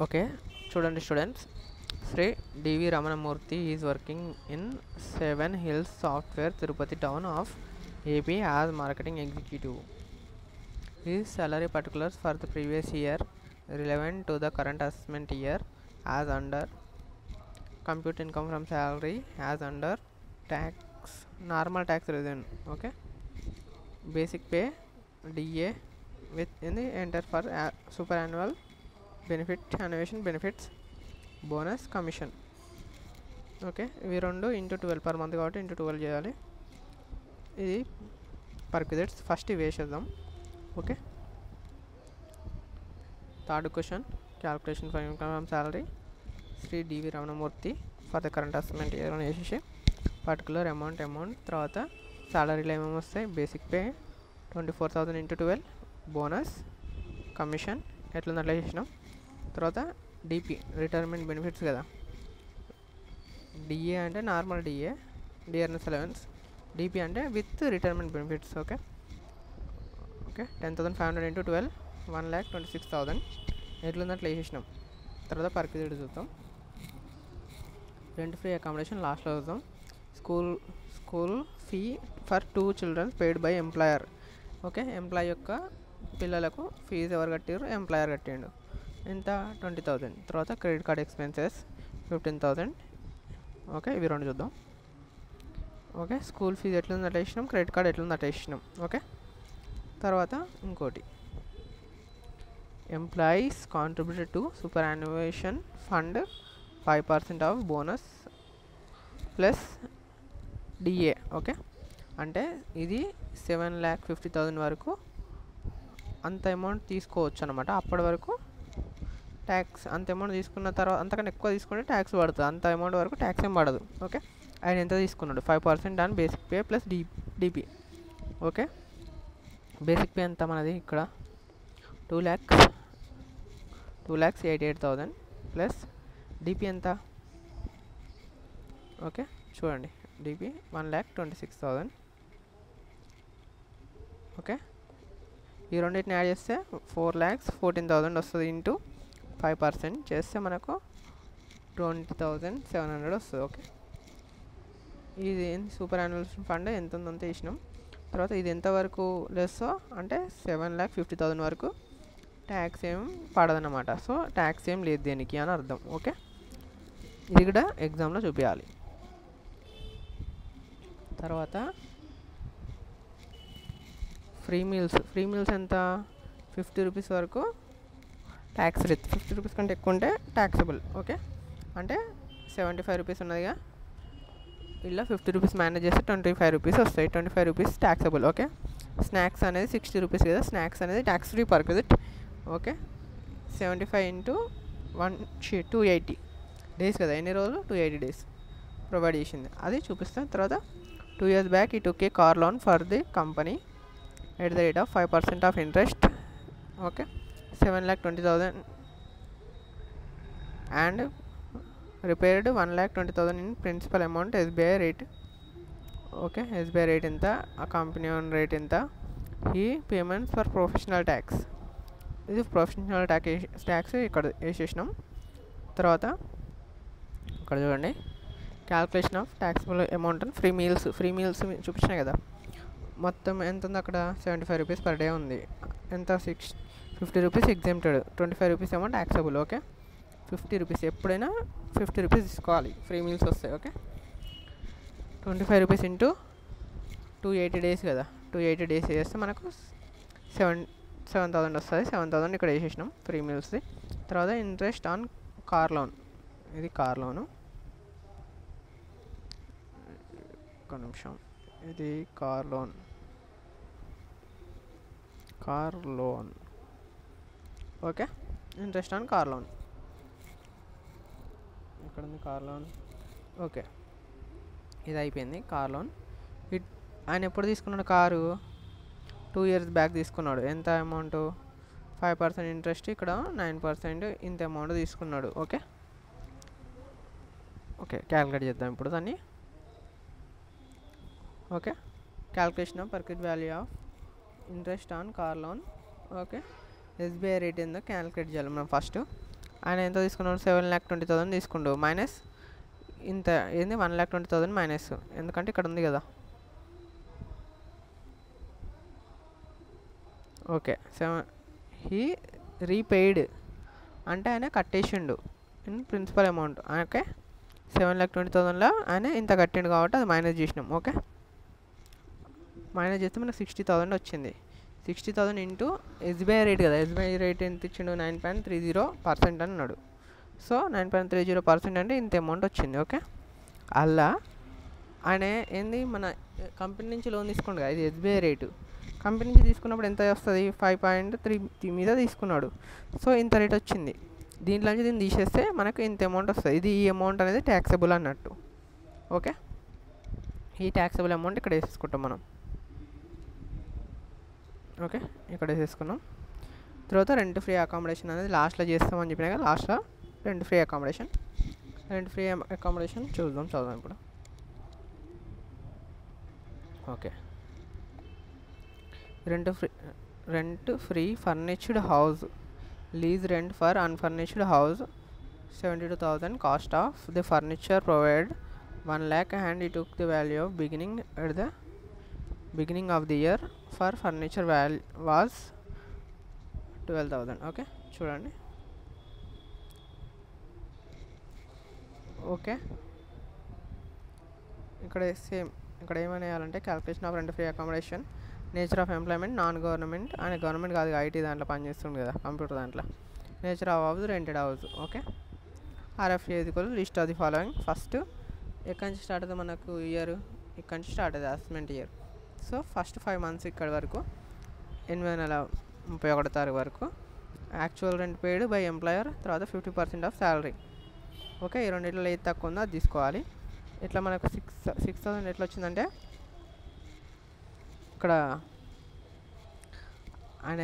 Okay, చూడండి students. Shri D V Ramanamurthy is working in 7 Hills Software, Tirupati town of AP as marketing executive. His salary particulars for the previous year relevant to the current assessment year as under. Compute income from salary as under. Tax, normal tax return. Okay, basic pay DA with in the enter for superannual benefit, annuation benefits, bonus, commission. Okay, ఇవి రెండు into 12 per month కాబట్టి into 12 చేయాలి. ఇది perquisites. First ఇవి వేసేద్దాం. Okay, third question, calculation for income from salary Shri D V Ramanamurthy for the current assessment year అని వేసేసి particular amount తర్వాత సాలరీలో ఏమేమి వస్తాయి, basic pay 24,000 into 12, bonus, commission ఎట్లా అట్లా చేసినాం. తర్వాత డిపి రిటైర్మెంట్ బెనిఫిట్స్ కదా, డిఏ అంటే normal DA, DRS allowance, DP అంటే with retirement benefits. Okay okay 10,500 into 12, 1,26,000 ఎట్లుంది అట్లా వేసేసినాం. తర్వాత పర్క్విజిట్ చూద్దాం. రెంట్ ఫ్రీ అకామిడేషన్ లాస్ట్లో చూద్దాం. School fee for 2 children paid by employer. Okay, employee యొక్క పిల్లలకు ఫీజు ఎవరు కట్టారు, ఎంప్లాయర్ కట్టిండు. ఎంత, 20,000. తర్వాత క్రెడిట్ కార్డ్ ఎక్స్పెన్సెస్ 15,000. ఓకే, ఇవి రెండు చూద్దాం. ఓకే, స్కూల్ ఫీజు ఎట్లుంది అట్లా ఇచ్చినాం, క్రెడిట్ కార్డ్ ఎట్లుంది అట్లా ఇచ్చినాం. ఓకే, తర్వాత ఇంకోటి, employees contributed to superannuation fund 5% of bonus plus DA. Okay, అంటే ఇది 7,50,000 వరకు అంత అమౌంట్ తీసుకోవచ్చు అనమాట. అప్పటి వరకు ట్యాక్స్ అంత అమౌంట్ తీసుకున్న తర్వాత, అంతకన్నా ఎక్కువ తీసుకుంటే ట్యాక్స్ పడుతుంది. అంత అమౌంట్ వరకు ట్యాక్స్ ఏం పడదు. ఓకే, ఆయన ఎంత తీసుకున్నాడు, 5% on basic pay plus DP. Okay, basic pay ఎంత మనది ఇక్కడ 2,88,000 ప్లస్ డిపి ఎంత. ఓకే, చూడండి డిపి 1,26,000. ఓకే, ఈ రెండింటిని యాడ్ చేస్తే 4,14,000 వస్తుంది. ఇంటూ 5% చేస్తే మనకు 20,700 వస్తుంది. ఓకే, ఇది సూపర్ యాన్యుయేషన్ ఫండ్ ఎంత ఉందంత ఇచ్చినాం. తర్వాత ఇది ఎంతవరకు లెస్ అంటే 7,50,000 వరకు ట్యాక్స్ ఏం పడదన్నమాట. సో ట్యాక్స్ ఏం లేదు దేనికి అని అర్థం. ఓకే, ఇది కూడా ఎగ్జామ్లో చూపించాలి. తర్వాత ఫ్రీ మీల్స్ ఎంత, 50 రూపీస్ వరకు ట్యాక్స్ రేట్. 50 రూపీస్ కంటే ఎక్కువ ఉంటే ట్యాక్సబుల్. ఓకే, అంటే 75 రూపీస్ ఉన్నదిగా, ఇలా 50 రూపీస్ మేనేజ్ చేస్తే 25 రూపీస్ వస్తాయి. 25 రూపీస్ ట్యాక్సబుల్. ఓకే, స్నాక్స్ అనేది 60 రూపీస్ కదా, స్నాక్స్ అనేది tax free perquisite. Okay, 75 into 280 days కదా, ఎన్ని రోజులు, 280 డేస్ ప్రొవైడ్ చేసింది, అది చూపిస్తాను. తర్వాత 2 years back he took a car loan for the company at the rate of 5% of interest. Okay, 7,20,000 and repaired 1,20,000 in principal amount SBI rate. Okay, SBI rate ఇంత, ఆ company own rate ఇంత. ఈ payments for professional tax, ఇది professional tax ఇక్కడ వేసేసినాం. తర్వాత ఇక్కడ చూడండి, calculation of taxable amount and free meals చూపించినాయి కదా, మొత్తం ఎంత ఉంది అక్కడ, 75 రూపీస్ పర్ డే ఉంది. ఎంత, 50 రూపీస్ ఎగ్జామ్టెడ్, 25 రూపీస్ ఏమో ట్యాక్సబుల్. ఓకే, 50 రూపీస్ ఎప్పుడైనా 50 రూపీస్ తీసుకోవాలి, ఫ్రీ మీల్స్ వస్తాయి. ఓకే, 25 రూపీస్ ఇంటూ 280 డేస్ కదా, 280 డేస్ చేస్తే మనకు 7,000 వస్తుంది. 7,000 ఇక్కడ వేసేసినాం ఫ్రీ మీల్స్ది. తర్వాత ఇంట్రెస్ట్ ఆన్ కార్ లోన్, ఇది కార్ లోను. ఒక నిమిషం, ఇది car loan. Okay, interest on car loan ఇక్కడ ఉంది, కార్ లోన్. ఓకే, ఇది అయిపోయింది కార్ లోన్. ఆయన ఎప్పుడు తీసుకున్నాడు కారు, 2 years బ్యాక్ తీసుకున్నాడు. ఎంత అమౌంట్, 5% ఇంట్రెస్ట్, ఇక్కడ 9% ఇంత అమౌంట్ తీసుకున్నాడు. ఓకే ఓకే క్యాలిక్యులేట్ చేద్దాం ఇప్పుడు దాన్ని. Okay, calculation of percentage value of interest on car loan. Okay, SBI rate ఏందో క్యాలిక్యులేట్ చేయాలి మనం ఫస్ట్. ఆయన ఎంత తీసుకున్నాడు 7,20,000 తీసుకుండు మైనస్ ఇంత ఏంది 1,20,000 మైనస్ ఎందుకంటే ఇక్కడ ఉంది కదా ఓకే హీ రీపెయిడ్ అంటే ఆయన కట్టేసిండు ఇన్ ప్రిన్సిపల్ అమౌంట్ ఓకే 7,20,000లో ఆయన ఇంత కట్టిండు కాబట్టి అది మైనస్ చేసినాం ఓకే మైనస్ చేస్తే మనకు 60,000 వచ్చింది 60,000 ఇంటూ ఎస్బీఐ రేట్ కదా ఎస్బీఐ రేట్ ఎంత ఇచ్చిండు 9.30% అన్నాడు సో 9.30% అంటే ఇంత అమౌంట్ వచ్చింది ఓకే అలా ఆయన ఏంది మన కంపెనీ నుంచి లోన్ తీసుకోండి కదా ఇది ఎస్బీఐ రేటు కంపెనీ నుంచి తీసుకున్నప్పుడు ఎంత వస్తుంది 5.3 మీద తీసుకున్నాడు సో ఇంత రేట్ వచ్చింది దీంట్లో నుంచి దీన్ని తీసేస్తే మనకు ఇంత అమౌంట్ వస్తుంది ఇది ఈ అమౌంట్ అనేది ట్యాక్సబుల్ అన్నట్టు ఓకే ఈ ట్యాక్సబుల్ అమౌంట్ ఇక్కడ వేసేసుకుంటాం మనం ఓకే ఇక్కడ వేసేసుకున్నాం తర్వాత రెంట్ ఫ్రీ అకామిడేషన్ అనేది లాస్ట్లో చేస్తామని చెప్పినా కదా లాస్ట్లో రెంట్ ఫ్రీ అకామిడేషన్ చదువుదాం ఇప్పుడు okay rent free furnished house lease rent for unfurnished house 72,000 cost of the furniture provide 1 lakh and he took the value of beginning at the beginning of the year for furniture value was 12,000 okay చూడండి okay ఇక్కడ same ఇక్కడ ఏమని వేయాలంటే calculation of rent free accommodation nature of employment non government ఆయన government కాదు IT దాంట్లో పనిచేస్తుంది కదా కంప్యూటర్ దాంట్లో nature of house rented house okay RFA list of the following first ఎక్కడి నుంచి స్టార్ట్ అవుతుంది మనకు ఇయర్ ఇక్కడ నుంచి స్టార్ట్ అవుతుంది assessment year so first 5 months ఇక్కడ వరకు 831 తారీఖు వరకు actual rent paid by employer తర్వాత 50% ఆఫ్ శాలరీ ఓకే ఈ రెండిట్లో ఏది తక్కువ ఉందో అది తీసుకోవాలి ఇట్లా మనకు 6,000 ఎట్లా వచ్చిందంటే ఇక్కడ ఆయన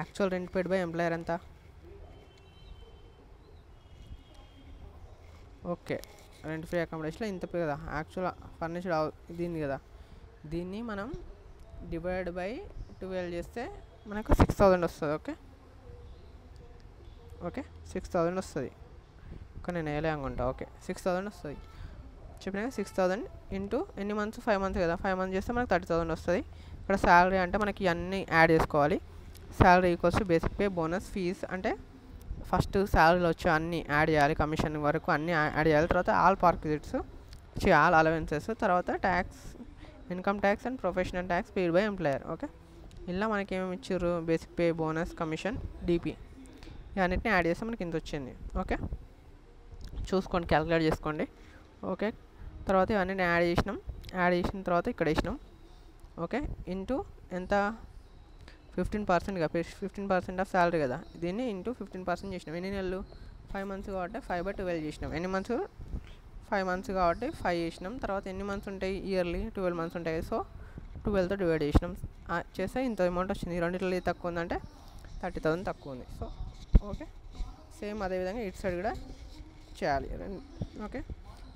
actual rent paid by employer ఎంత ఓకే రెంట్ ఫ్రీ అకామిడేషన్లో ఇంత కదా యాక్చువల్ ఫర్నిష్డ్ దీన్ని కదా దీన్ని మనం డివైడ్ బై 12 చేస్తే మనకు 6,000 వస్తుంది ఓకే 6,000 వస్తుంది కానీ నేను వేయలే అనుకుంటా ఓకే 6,000 వస్తుంది చెప్పినా 6,000 ఇంటూ ఎన్ని మంత్స్ 5 months కదా 5 months చేస్తే మనకు 30,000 వస్తుంది ఇక్కడ శాలరీ అంటే మనకి ఇవన్నీ యాడ్ చేసుకోవాలి salary equals to basic pay bonus fees అంటే ఫస్ట్ శాలరీలో వచ్చి అన్నీ యాడ్ చేయాలి కమిషన్ వరకు అన్నీ యాడ్ చేయాలి తర్వాత ఆల్ పార్క్విజిట్స్ ఆల్ అలవెన్సెస్ తర్వాత tax income tax and professional tax paid by employer okay ఇలా మనకి ఏమేమి ఇచ్చారు basic pay bonus commission DP ఇవన్నిటిని యాడ్ చేస్తే మనకి ఇంత వచ్చింది ఓకే చూసుకోండి క్యాలిక్యులేట్ చేసుకోండి ఓకే తర్వాత ఇవన్నీ యాడ్ చేసిన తర్వాత ఇక్కడ వేసినాం ఓకే ఇంటూ ఎంత 15%గా 15% ఆఫ్ శాలరీ కదా దీన్ని ఇంటూ 15% చేసినాం ఎన్ని నెలలు 5 months కాబట్టి 5/12 చేసినాం ఎన్ని మంత్స్ 5 months కాబట్టి 5 చేసినాం తర్వాత ఎన్ని మంత్స్ ఉంటాయి ఇయర్లీ 12 months ఉంటాయి సో 12తో డివైడ్ చేసినాం చేస్తే ఇంత అమౌంట్ వచ్చింది రెండింటిలో తక్కువ ఉందంటే 30,000 తక్కువ ఉంది సో ఓకే సేమ్ అదేవిధంగా ఇటు సైడ్ కూడా చేయాలి ఓకే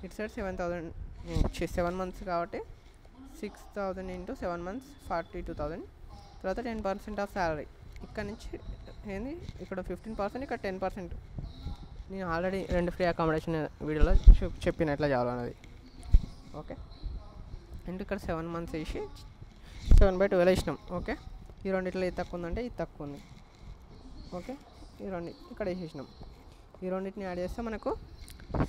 ఇటు సైడ్ 7 months కాబట్టి 6,000 ఇంటూ 7 months 42,000 తర్వాత 10% ఆఫ్ శాలరీ ఇక్కడ నుంచి ఏంది ఇక్కడ 15% ఇక్కడ 10% నేను ఆల్రెడీ రెండు ఫ్రీ అకామిడేషన్ వీడియోలో చెప్పిన ఎట్లా చేయాలన్నది ఓకే అండ్ ఇక్కడ 7 months వేసి 7/12 వేసినాం ఓకే ఈ రెండిట్లో ఇది తక్కువ ఉందంటే ఇది తక్కువ ఉంది ఓకే ఈ రెండు ఇక్కడ వేసేసినాం ఈ రెండింటిని యాడ్ చేస్తే మనకు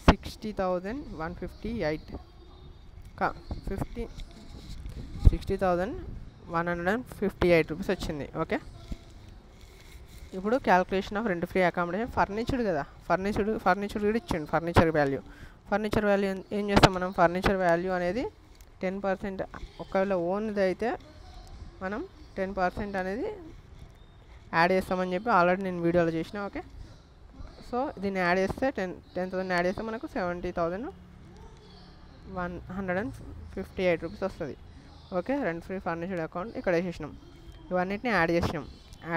60,158 రూపీస్ వచ్చింది ఓకే ఇప్పుడు calculation of rent free accommodation ఫర్నిచర్డ్ కదా ఫర్నిచర్ కూడా ఇచ్చిండు ఫర్నిచర్ వాల్యూ ఏం చేస్తాం మనం ఫర్నిచర్ వాల్యూ అనేది 10% ఒకవేళ ఓన్ది అయితే మనం 10% అనేది యాడ్ చేస్తామని చెప్పి ఆల్రెడీ నేను వీడియోలో చేసిన ఓకే సో దీన్ని యాడ్ చేస్తే 10,000 యాడ్ చేస్తే మనకు 70,158 రూపీస్ వస్తుంది ఓకే రెంట్ ఫ్రీ ఫర్నిచర్డ్ అకౌంట్ ఇక్కడ వేసేసినాం ఇవన్నిటిని యాడ్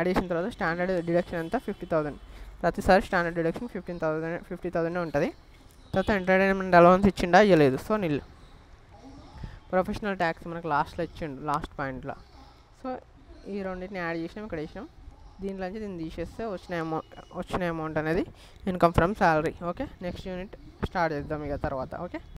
చేసిన తర్వాత స్టాండర్డ్ డిడక్షన్ అంతా 50,000 ప్రతిసారి స్టాండర్డ్ డిడక్షన్ 50,000 ఉంటుంది తర్వాత ఎంటర్టైన్మెంట్ అలవెన్స్ ఇచ్చిండా ఇవ్వలేదు సో నిల్ ప్రొఫెషనల్ ట్యాక్స్ మనకు లాస్ట్లో ఇచ్చిండు లాస్ట్ పాయింట్లో సో ఈ రెండింటిని యాడ్ చేసినాం ఇక్కడ వేసినాం దీంట్లో నుంచి దీన్ని తీసేస్తే వచ్చిన అమౌంట్ అనేది income from salary. Okay, next unit start చేద్దాం ఇక తర్వాత. ఓకే.